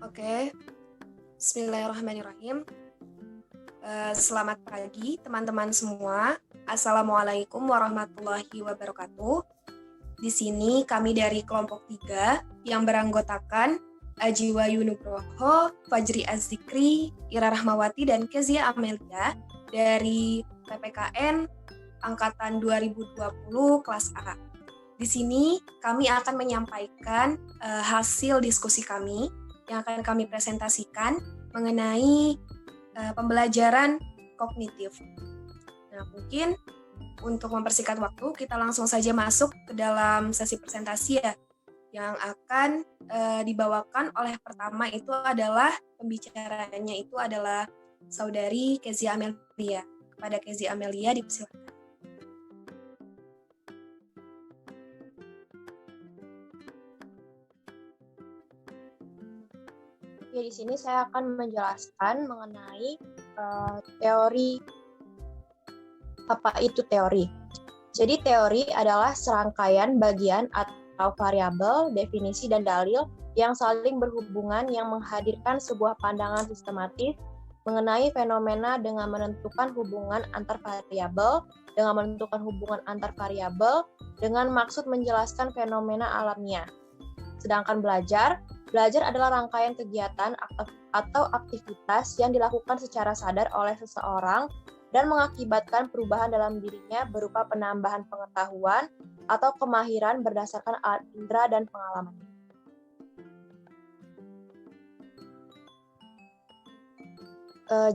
Oke, Bismillahirrahmanirrahim. Selamat pagi teman-teman semua. Assalamualaikum warahmatullahi wabarakatuh. Di sini kami dari kelompok 3 yang beranggotakan Aji Wayu Nugroho, Fajri Azzikri, Ira Rahmawati, dan Kezia Amelia dari PPKN Angkatan 2020 kelas A. Di sini kami akan menyampaikan hasil diskusi kami yang akan kami presentasikan mengenai pembelajaran kognitif. Nah, mungkin untuk mempersingkat waktu, kita langsung saja masuk ke dalam sesi presentasi ya, yang akan dibawakan oleh pertama itu adalah pembicaranya itu adalah Saudari Kezia Amelia. Kepada Kezia Amelia dipersilakan. Ya, di sini saya akan menjelaskan mengenai teori. Apa itu teori? Jadi teori adalah serangkaian bagian atau variabel, definisi, dan dalil yang saling berhubungan yang menghadirkan sebuah pandangan sistematis mengenai fenomena dengan menentukan hubungan antar variabel, dengan maksud menjelaskan fenomena alamnya. Sedangkan belajar adalah rangkaian kegiatan atau aktivitas yang dilakukan secara sadar oleh seseorang dan mengakibatkan perubahan dalam dirinya berupa penambahan pengetahuan atau kemahiran berdasarkan alat indera dan pengalaman.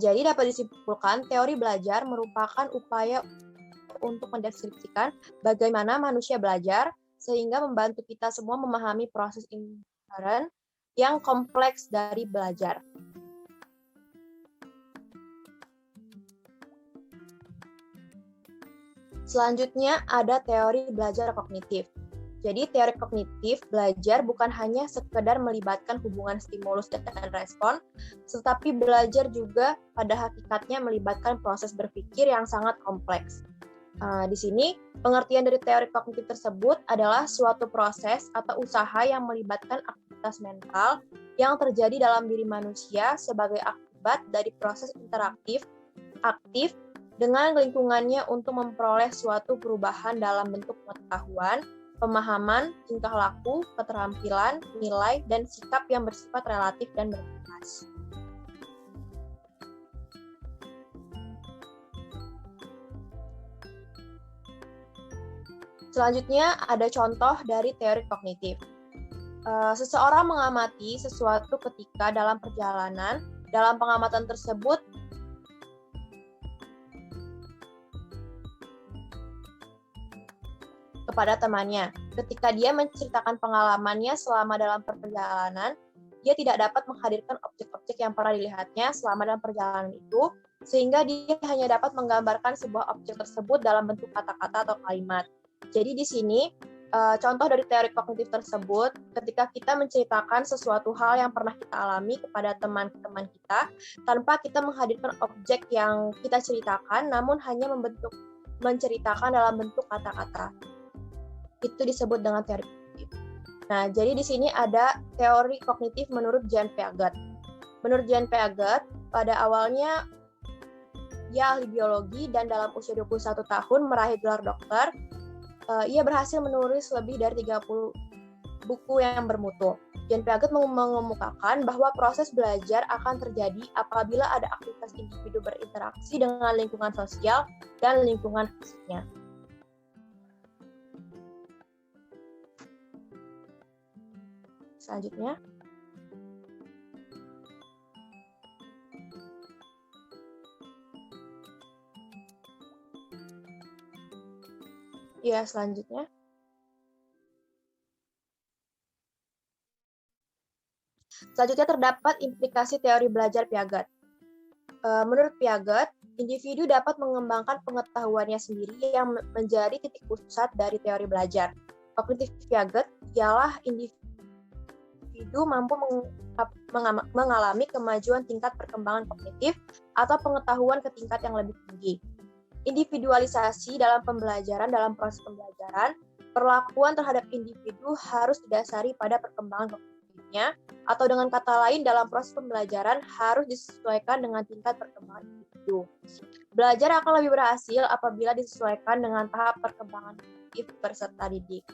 Jadi dapat disimpulkan, teori belajar merupakan upaya untuk mendeskripsikan bagaimana manusia belajar sehingga membantu kita semua memahami proses inherent yang kompleks dari belajar. Selanjutnya ada teori belajar kognitif. Jadi teori kognitif belajar bukan hanya sekedar melibatkan hubungan stimulus dan respon, tetapi belajar juga pada hakikatnya melibatkan proses berpikir yang sangat kompleks. Di sini, pengertian dari teori kognitif tersebut adalah suatu proses atau usaha yang melibatkan aktivitas mental yang terjadi dalam diri manusia sebagai akibat dari proses interaktif, aktif, dengan lingkungannya untuk memperoleh suatu perubahan dalam bentuk pengetahuan, pemahaman, tingkah laku, keterampilan, nilai, dan sikap yang bersifat relatif dan berbatas. Selanjutnya ada contoh dari teori kognitif. Seseorang mengamati sesuatu ketika dalam perjalanan. Dalam pengamatan tersebut, kepada temannya. Ketika dia menceritakan pengalamannya selama dalam perjalanan, dia tidak dapat menghadirkan objek-objek yang pernah dilihatnya selama dalam perjalanan itu, sehingga dia hanya dapat menggambarkan sebuah objek tersebut dalam bentuk kata-kata atau kalimat. Jadi di sini contoh dari teori kognitif tersebut, ketika kita menceritakan sesuatu hal yang pernah kita alami kepada teman-teman kita, tanpa kita menghadirkan objek yang kita ceritakan, namun hanya menceritakan dalam bentuk kata-kata. Itu disebut dengan teori kognitif. Nah, jadi di sini ada teori kognitif menurut Jean Piaget. Menurut Jean Piaget, pada awalnya ia ahli biologi dan dalam usia 21 tahun meraih gelar dokter. Ia berhasil menulis lebih dari 30 buku yang bermutu. Jean Piaget mengemukakan bahwa proses belajar akan terjadi apabila ada aktivitas individu berinteraksi dengan lingkungan sosial dan lingkungan fisiknya. Selanjutnya. Ya, selanjutnya. Selanjutnya terdapat implikasi teori belajar Piaget. Menurut Piaget, individu dapat mengembangkan pengetahuannya sendiri yang menjadi titik pusat dari teori belajar. Kognitif Piaget ialah individu mampu mengalami kemajuan tingkat perkembangan kognitif atau pengetahuan ke tingkat yang lebih tinggi. Individualisasi dalam pembelajaran, dalam proses pembelajaran, perlakuan terhadap individu harus didasari pada perkembangan kognitif. berikutnya, atau dengan kata lain dalam proses pembelajaran harus disesuaikan dengan tingkat perkembangan individu. Belajar akan lebih berhasil apabila disesuaikan dengan tahap perkembangan kognitif peserta didik.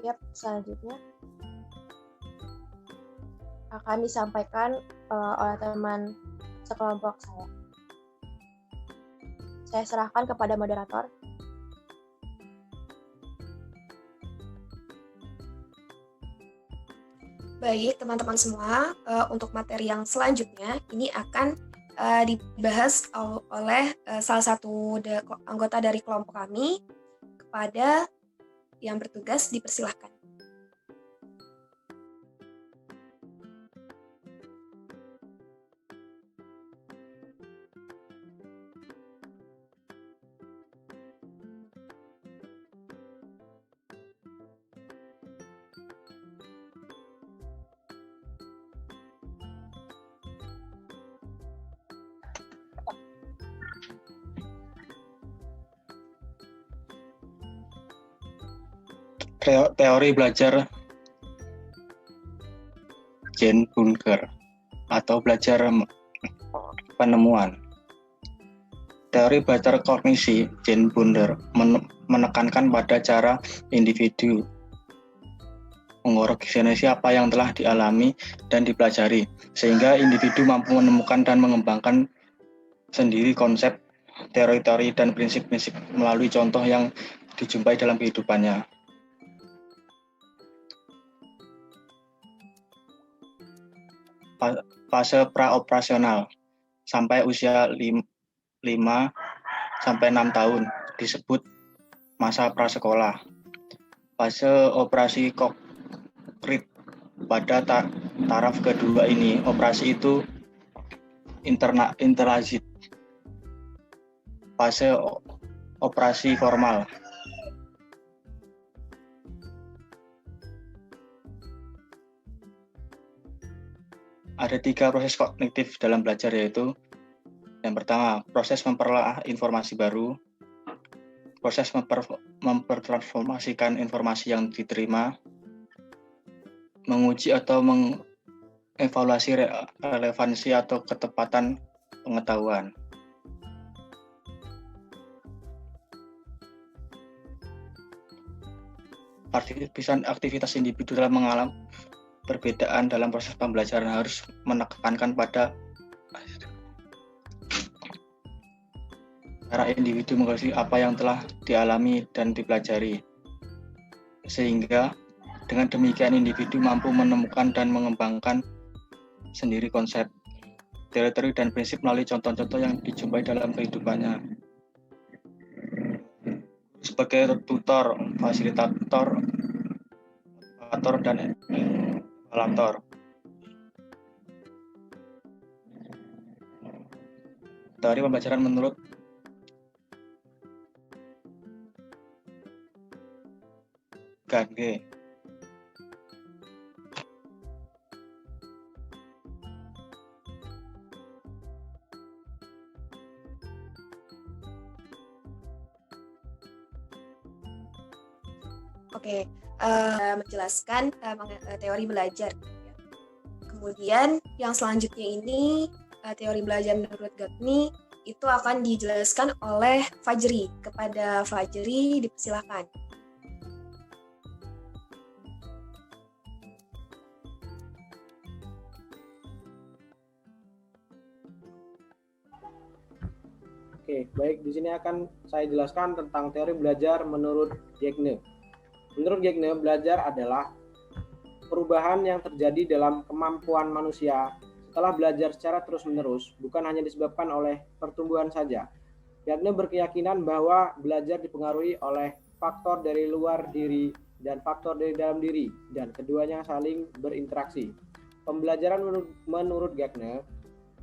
Yap, selanjutnya akan disampaikan oleh teman sekelompok saya. Saya serahkan kepada moderator. Baik, teman-teman semua, untuk materi yang selanjutnya ini akan dibahas oleh salah satu anggota dari kelompok kami. Kepada yang bertugas, dipersilahkan. Teori belajar Jane Bunker atau belajar penemuan. Teori belajar kognisi Jane Bunker menekankan pada cara individu mengorganisasi apa yang telah dialami dan dipelajari, sehingga individu mampu menemukan dan mengembangkan sendiri konsep, teori-teori, dan prinsip-prinsip melalui contoh yang dijumpai dalam kehidupannya. Fase praoperasional sampai usia 5 sampai 6 tahun disebut masa prasekolah. Fase operasi konkret pada taraf kedua ini, operasi itu interlazit. Fase operasi formal. Ada 3 proses kognitif dalam belajar, yaitu yang pertama, proses memperoleh informasi baru, proses mempertransformasikan informasi yang diterima, menguji atau mengevaluasi relevansi atau ketepatan pengetahuan. Aktivitas individu dalam mengalami perbedaan dalam proses pembelajaran harus menekankan pada cara individu mengetahui apa yang telah dialami dan dipelajari, sehingga dengan demikian individu mampu menemukan dan mengembangkan sendiri konsep, teori-teori, dan prinsip melalui contoh-contoh yang dijumpai dalam kehidupannya. Sebagai tutor, fasilitator, motivator, dan evaluator. Teori pembelajaran menurut Gagne. Oke, menjelaskan teori belajar. Kemudian yang selanjutnya ini teori belajar menurut Gagne itu akan dijelaskan oleh Fajri. Kepada Fajri dipersilakan. Oke, baik. Di sini akan saya jelaskan tentang teori belajar menurut Gagne. Menurut Gagne, belajar adalah perubahan yang terjadi dalam kemampuan manusia setelah belajar secara terus-menerus, bukan hanya disebabkan oleh pertumbuhan saja. Gagne berkeyakinan bahwa belajar dipengaruhi oleh faktor dari luar diri dan faktor dari dalam diri, dan keduanya saling berinteraksi. Pembelajaran menurut Gagne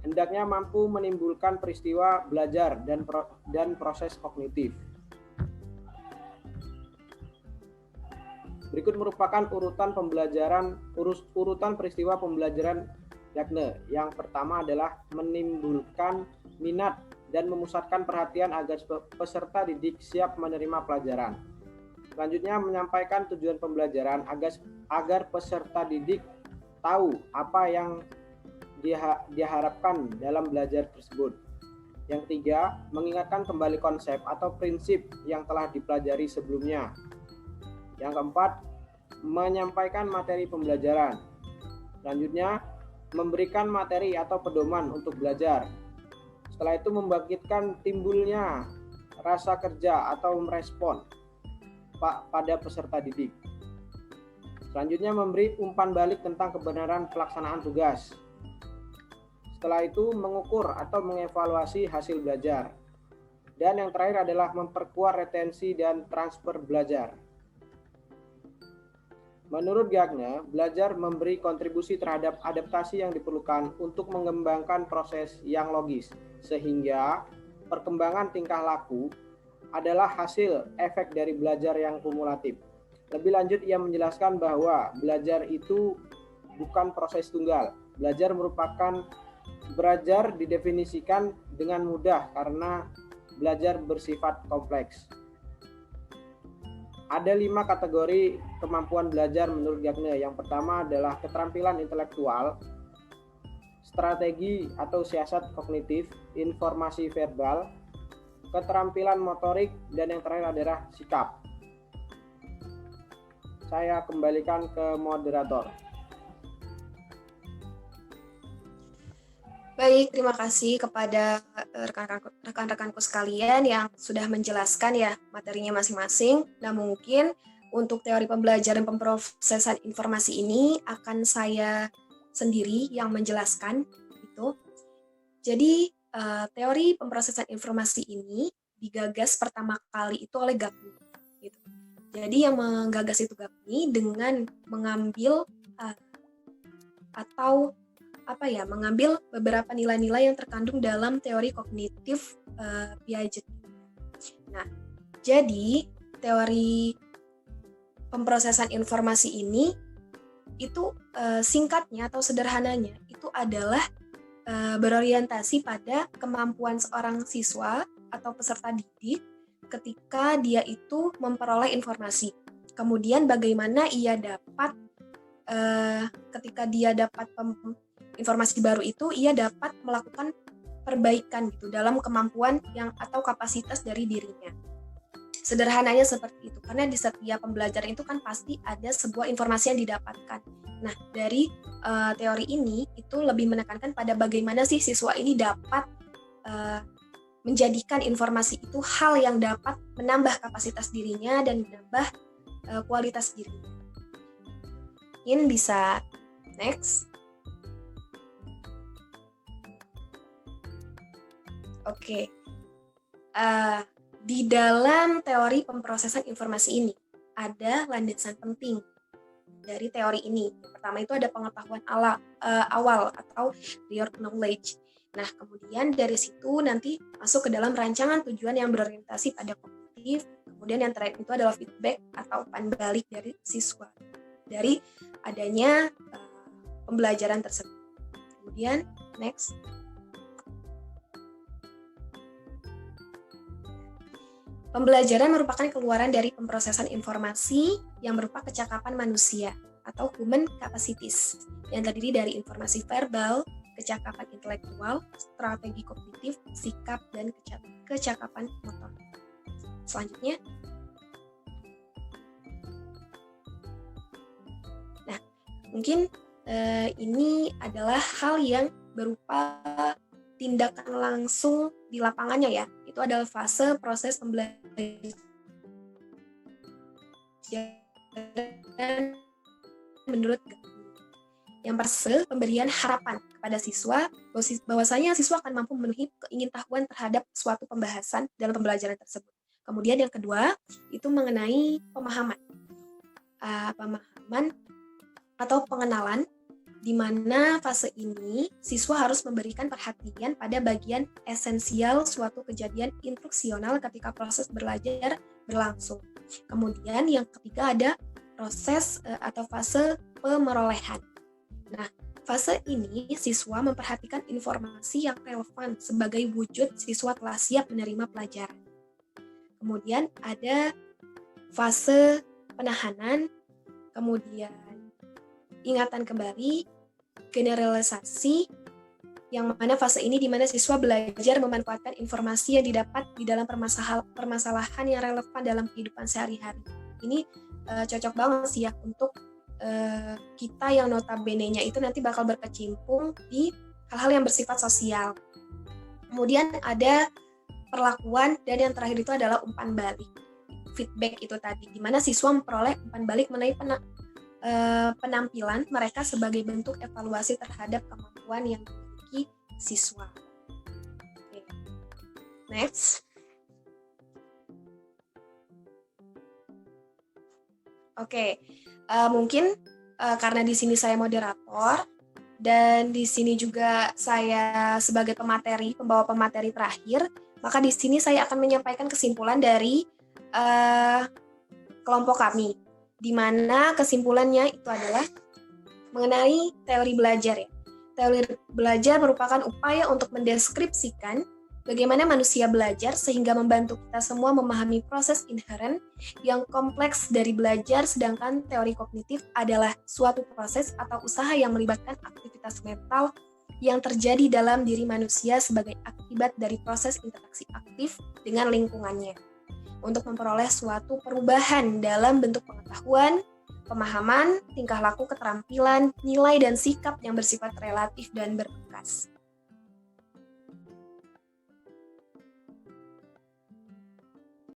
hendaknya mampu menimbulkan peristiwa belajar dan proses kognitif. Berikut merupakan urutan peristiwa pembelajaran Gagne. Yang pertama adalah menimbulkan minat dan memusatkan perhatian agar peserta didik siap menerima pelajaran. Selanjutnya, menyampaikan tujuan pembelajaran agar peserta didik tahu apa yang dia harapkan dalam belajar tersebut. Yang ketiga, mengingatkan kembali konsep atau prinsip yang telah dipelajari sebelumnya. Yang keempat, menyampaikan materi pembelajaran. Selanjutnya, memberikan materi atau pedoman untuk belajar. Setelah itu, membangkitkan timbulnya rasa kerja atau merespon pada peserta didik. Selanjutnya, memberi umpan balik tentang kebenaran pelaksanaan tugas. Setelah itu, mengukur atau mengevaluasi hasil belajar. Dan yang terakhir adalah memperkuat retensi dan transfer belajar. Menurut Gagne, belajar memberi kontribusi terhadap adaptasi yang diperlukan untuk mengembangkan proses yang logis, sehingga perkembangan tingkah laku adalah hasil efek dari belajar yang kumulatif. Lebih lanjut, ia menjelaskan bahwa belajar itu bukan proses tunggal. Belajar didefinisikan dengan mudah karena belajar bersifat kompleks. Ada 5 kategori kemampuan belajar menurut Gagne. Yang pertama adalah keterampilan intelektual, strategi atau siasat kognitif, informasi verbal, keterampilan motorik, dan yang terakhir adalah sikap. Saya kembalikan ke moderator. Baik, terima kasih kepada rekan-rekanku sekalian yang sudah menjelaskan ya materinya masing-masing. Nah, mungkin untuk teori pembelajaran pemrosesan informasi ini akan saya sendiri yang menjelaskan gitu. Jadi, teori pemrosesan informasi ini digagas pertama kali itu oleh Gagne gitu. Jadi yang menggagas itu Gagne dengan mengambil mengambil beberapa nilai-nilai yang terkandung dalam teori kognitif Piaget. Nah, jadi teori pemrosesan informasi ini itu singkatnya atau sederhananya itu adalah berorientasi pada kemampuan seorang siswa atau peserta didik ketika dia itu memperoleh informasi. Kemudian bagaimana ia dapat ketika dia dapat informasi baru itu, ia dapat melakukan perbaikan gitu dalam kemampuan yang atau kapasitas dari dirinya. Sederhananya seperti itu, karena di setiap pembelajaran itu kan pasti ada sebuah informasi yang didapatkan. Nah, dari teori ini itu lebih menekankan pada bagaimana sih siswa ini dapat menjadikan informasi itu hal yang dapat menambah kapasitas dirinya dan menambah kualitas dirinya. Mungkin bisa next. Oke. Di dalam teori pemrosesan informasi ini ada landasan penting dari teori ini. Yang pertama itu ada pengetahuan awal atau prior knowledge. Nah, kemudian dari situ nanti masuk ke dalam rancangan tujuan yang berorientasi pada kognitif. Kemudian yang terakhir itu adalah feedback atau umpan balik dari siswa dari adanya pembelajaran tersebut. Kemudian next. Pembelajaran merupakan keluaran dari pemrosesan informasi yang berupa kecakapan manusia atau human capacities yang terdiri dari informasi verbal, kecakapan intelektual, strategi kognitif, sikap, dan kecakapan motor. Selanjutnya, nah mungkin ini adalah hal yang berupa tindakan langsung di lapangannya ya. Itu adalah fase proses pembelajaran menurut yang fase pemberian harapan kepada siswa bahwasanya siswa akan mampu memenuhi keingintahuan terhadap suatu pembahasan dalam pembelajaran tersebut. Kemudian yang kedua itu mengenai pemahaman atau pengenalan, di mana fase ini siswa harus memberikan perhatian pada bagian esensial suatu kejadian instruksional ketika proses belajar berlangsung. Kemudian yang ketiga ada proses atau fase pemerolehan. Nah, Fase ini, siswa memperhatikan informasi yang relevan sebagai wujud siswa telah siap menerima pelajaran. Kemudian ada fase penahanan, kemudian ingatan kembali, generalisasi, yang mana fase ini di mana siswa belajar memanfaatkan informasi yang didapat di dalam permasalahan yang relevan dalam kehidupan sehari-hari. Ini cocok banget sih ya untuk kita yang notabene-nya itu nanti bakal berkecimpung di hal-hal yang bersifat sosial. Kemudian ada perlakuan, dan yang terakhir itu adalah umpan balik. Feedback itu tadi, di mana siswa memperoleh umpan balik mengenai penampilan mereka sebagai bentuk evaluasi terhadap kemampuan yang dimiliki siswa. Okay. Next. Oke. Mungkin karena di sini saya moderator dan di sini juga saya sebagai pembawa pemateri terakhir, maka di sini saya akan menyampaikan kesimpulan dari kelompok kami, di mana kesimpulannya itu adalah mengenai teori belajar ya. Teori belajar merupakan upaya untuk mendeskripsikan bagaimana manusia belajar sehingga membantu kita semua memahami proses inheren yang kompleks dari belajar, sedangkan teori kognitif adalah suatu proses atau usaha yang melibatkan aktivitas mental yang terjadi dalam diri manusia sebagai akibat dari proses interaksi aktif dengan lingkungannya untuk memperoleh suatu perubahan dalam bentuk pengetahuan, pemahaman, tingkah laku, keterampilan, nilai, dan sikap yang bersifat relatif dan berbekas.